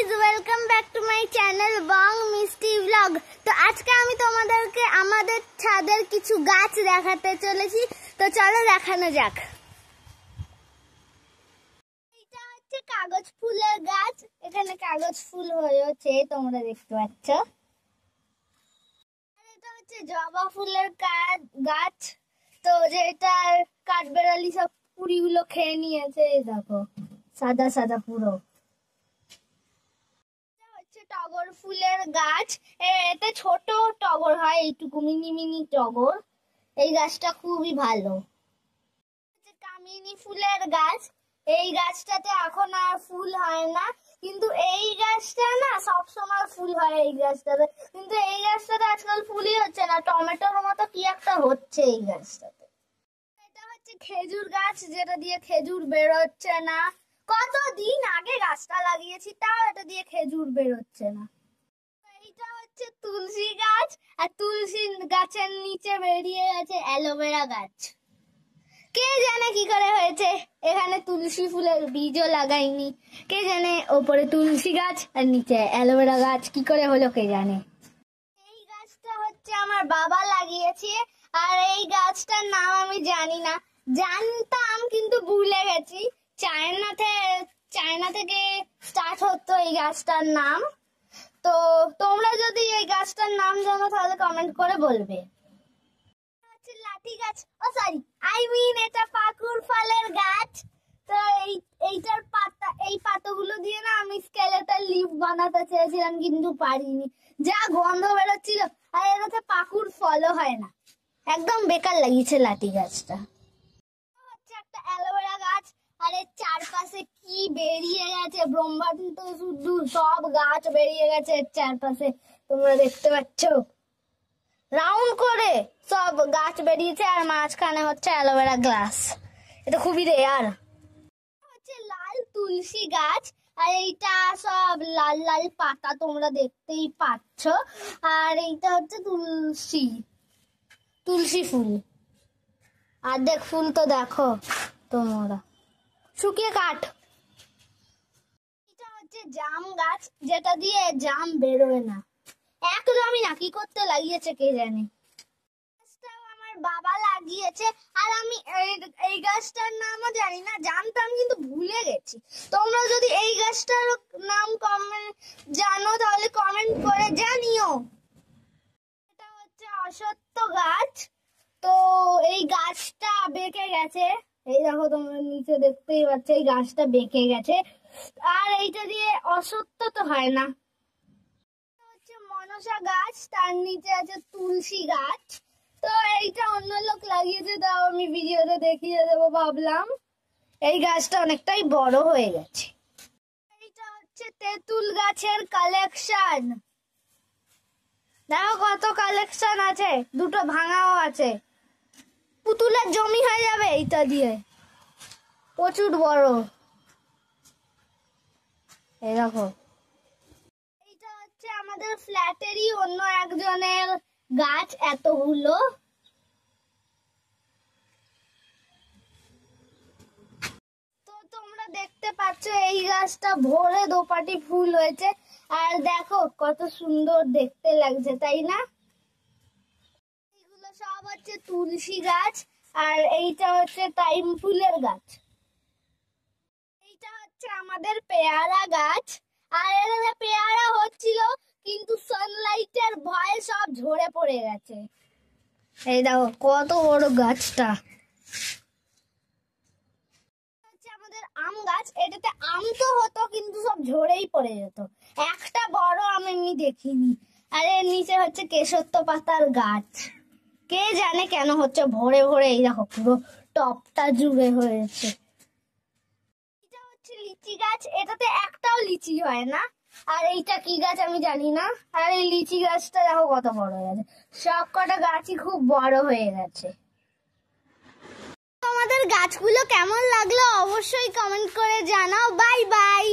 Guys, welcome back to my channel Bong mishti blog. তো আজকে আমি তোমাদেরকে আমাদের ছাদের কিছু গাছ দেখাতে চলেছি। তো চলো দেখানো যাক। এটা হচ্ছে কাগজ ফুলের গাছ। এখানে কাগজ ফুল হয়েছে, তোমরা দেখতে পাচ্ছ। আর এটা হচ্ছে জবা ফুলের গাছ। তো যেটার কাঠবেড়ালি সব কুড়িগুলো খেয়ে নিয়েছে। এই দেখো, সাদা সাদা পুরো। টগর ফুলের গাছ, এতে ছোট টগর হয়, এইটুকু মিনি মিনি টগর। এই গাছটা খুবই ভালো। কামিনী ফুলের গাছ, এই গাছটাতে এখন আর ফুল হয় না, কিন্তু এই গাছটা না সবসময় ফুল হয় এই গাছটাতে। কিন্তু এই গাছটাতে আজকাল ফুলই হচ্ছে না, টমেটোর মতো কি একটা হচ্ছে এই গাছটাতে। এটা হচ্ছে খেজুর গাছ, যেটা দিয়ে খেজুর বেরোচ্ছে না। কতদিন আগে গাছটা লাগিয়েছি, তাও এটা দিয়ে খেজুর বেরোচ্ছে না। এইটা হচ্ছে তুলসী গাছ, আর তুলসী গাছের নিচে বেরিয়ে গেছে অ্যালোভেরা গাছ। কে জানে কি করে হয়েছে, এখানে তুলসী ফুলের বীজও লাগাইনি। কে জানে ওপরে তুলসী গাছ আর নিচে অ্যালোভেরা গাছ কি করে হলো কে জানে। এই গাছটা হচ্ছে আমার বাবা লাগিয়েছে, আর এই গাছটার নাম আমি জানি না। জানতাম কিন্তু ভুলে গেছি। চায়না থেকে স্টার্ট হতো এই গাছটার নাম। তো তোমরা যদি এই গাছটার নাম জানো তাহলে কমেন্ট করে বলবে। লাঠি গাছ, ও সরি, এটা পাকুড় ফলের গাছ। তো এইটার পাতা, এই পাতাগুলো দিয়ে না আমি স্কেলেটাল লিফ বানাতে চেয়েছিলাম, কিন্তু পারিনি। যা গন্ধ বেরোচ্ছিল, আর এটাতে পাকুড় ফলও হয় না। একদম বেকার লাগিয়েছে লাঠি গাছটা। হচ্ছে একটা অ্যালোভেরা গাছ, আর এর চারপাশে কি বেরিয়ে গেছে, ব্রহ্মাণ্ড শুধু সব গাছ বেরিয়ে গেছে এর চারপাশে। তোমরা দেখতে পাচ্ছ রাউন্ড করে সব গাছ বেরিয়েছে, আর মাঝখানে হচ্ছে অ্যালোভেরা গ্লাস। এটা খুবই রেয়ার। হচ্ছে লাল তুলসী গাছ, আর এইটা সব লাল লাল পাতা, তোমরা দেখতেই পাচ্ছ। আর এইটা হচ্ছে তুলসী ফুল। আর দেখ ফুল তো দেখো তোমরা, শুকিয়ে কাঠ। এটা হচ্ছে জাম গাছ, যেটা দিয়ে জাম বেরোয় না একদমই না। কি করতে লাগিয়েছে কে জানে। আমার বাবা লাগিয়েছে, আর আমি এই গাছটার নামও জানি না। জানতাম কিন্তু ভুলে গেছি। তোমরা যদি এই গাছটার নাম জানো তাহলে কমেন্ট করে জানিও। এটা হচ্ছে অশ্বত্থ গাছ। তো এই গাছটা বেঁকে গেছে, এই দেখো তোমরা নিচে দেখতেই পাচ্ছ, এই গাছটা বেঁকে গেছে। আর এইটা দিয়ে অশ্বত্থ তো হয় না। হচ্ছে মনসা গাছ, তার নিচে আছে তুলসী গাছ। তো এইটা অন্য লোক লাগিয়েছে, তাও আমি ভিডিওতে দেখিয়ে দেবো ভাবলাম। এই গাছটা অনেকটাই বড় হয়ে গেছে। এইটা হচ্ছে তেঁতুল গাছের কালেকশন। দেখো কত কালেকশন আছে, দুটো ভাঙাও আছে। পুতুলের জমি হয়ে যাবে এইটা দিয়ে, প্রচুর বড়। এই দেখো, এইটা হচ্ছে আমাদের ফ্ল্যাটেরই অন্য একজনের গাছ, এতগুলো। তো তোমরা দেখতে পাচ্ছ এই গাছটা ভরে দোপাটি ফুল হয়েছে, আর দেখো কত সুন্দর দেখতে লাগছে, তাই না? এগুলো সব হচ্ছে তুলসী গাছ, আর এইটা হচ্ছে টাইম ফুলের গাছ। এইটা হচ্ছে আমাদের পেয়ারা গাছ, আর এখানে পেয়ারা হচ্ছিল, কিন্তু সানলাইটের ভয়ে সব ঝরে পড়ে গেছে। এই দেখো কত বড় গাছটা। আমাদের আম গাছ, এটাতে আম তো হতো কিন্তু সব ঝরেই পড়ে যেত। একটা বড় আম আমি দেখিনি। আর এর নিচে হচ্ছে কেশত্ব পাতার গাছ। কে জানে কেন হচ্ছে ভরে ভরে, এই দেখো পুরো টপটা জুড়ে হয়েছে। এটা হচ্ছে লিচি গাছ, এটাতে একটাও লিচি হয় না। আর এইটা কি গাছ আমি জানি না। আর এই লিচি গাছটা দেখো কত বড় হয়ে গেছে, সব কটা গাছই খুব বড় হয়ে গেছে। তোমাদের গাছগুলো কেমন লাগলো অবশ্যই কমেন্ট করে জানাও। Bye bye.